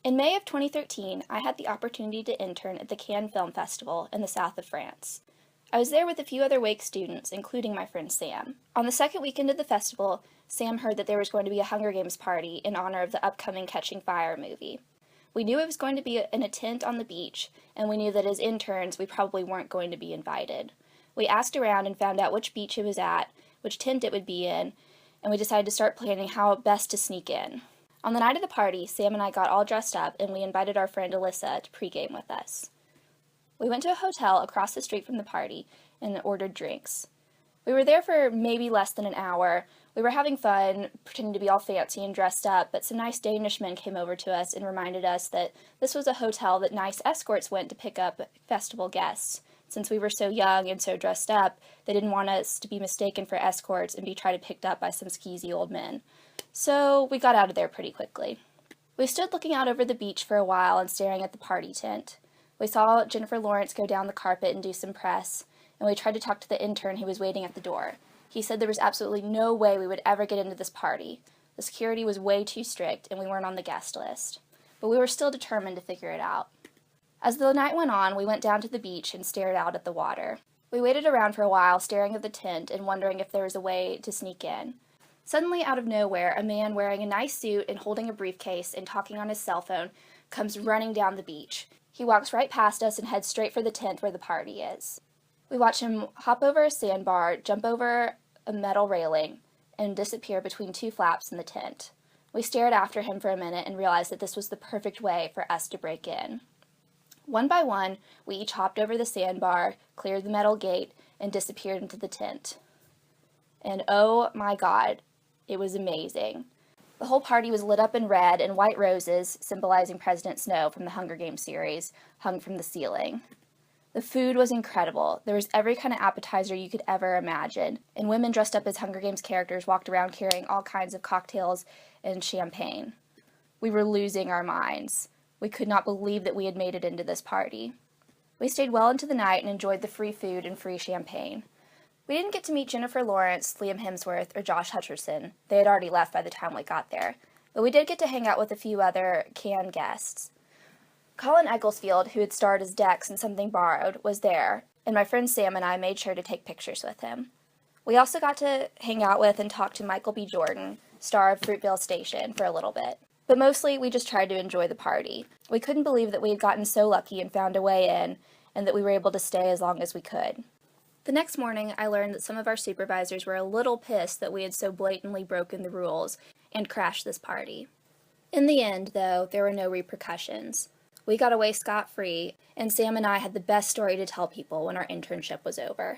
In May of 2013, I had the opportunity to intern at the Cannes Film Festival in the south of France. I was there with a few other Wake students, including my friend Sam. On the second weekend of the festival, Sam heard that there was going to be a Hunger Games party in honor of the upcoming Catching Fire movie. We knew it was going to be in a tent on the beach, and we knew that as interns we probably weren't going to be invited. We asked around and found out which beach it was at, which tent it would be in, and we decided to start planning how best to sneak in. On the night of the party, Sam and I got all dressed up, and we invited our friend Alyssa to pregame with us. We went to a hotel across the street from the party and ordered drinks. We were there for maybe less than an hour. We were having fun, pretending to be all fancy and dressed up, but some nice Danish men came over to us and reminded us that this was a hotel that nice escorts went to pick up festival guests. Since we were so young and so dressed up, they didn't want us to be mistaken for escorts and be picked up by some skeezy old men. So we got out of there pretty quickly. We stood looking out over the beach for a while and staring at the party tent. We saw Jennifer Lawrence go down the carpet and do some press, and we tried to talk to the intern who was waiting at the door. He said there was absolutely no way we would ever get into this party. The security was way too strict, and we weren't on the guest list. But we were still determined to figure it out. As the night went on, we went down to the beach and stared out at the water. We waited around for a while, staring at the tent and wondering if there was a way to sneak in. Suddenly, out of nowhere, a man wearing a nice suit and holding a briefcase and talking on his cell phone comes running down the beach. He walks right past us and heads straight for the tent where the party is. We watch him hop over a sandbar, jump over a metal railing, and disappear between two flaps in the tent. We stared after him for a minute and realized that this was the perfect way for us to break in. One by one, we each hopped over the sandbar, cleared the metal gate, and disappeared into the tent. And oh my God, it was amazing. The whole party was lit up in red, and white roses, symbolizing President Snow from the Hunger Games series, hung from the ceiling. The food was incredible. There was every kind of appetizer you could ever imagine, and women dressed up as Hunger Games characters walked around carrying all kinds of cocktails and champagne. We were losing our minds. We could not believe that we had made it into this party. We stayed well into the night and enjoyed the free food and free champagne. We didn't get to meet Jennifer Lawrence, Liam Hemsworth, or Josh Hutcherson. They had already left by the time we got there. But we did get to hang out with a few other Cannes guests. Colin Ecclesfield, who had starred as Dex in Something Borrowed, was there, and my friend Sam and I made sure to take pictures with him. We also got to hang out with and talk to Michael B. Jordan, star of Fruitvale Station, for a little bit. But mostly, we just tried to enjoy the party. We couldn't believe that we had gotten so lucky and found a way in, and that we were able to stay as long as we could. The next morning, I learned that some of our supervisors were a little pissed that we had so blatantly broken the rules and crashed this party. In the end, though, there were no repercussions. We got away scot-free, and Sam and I had the best story to tell people when our internship was over.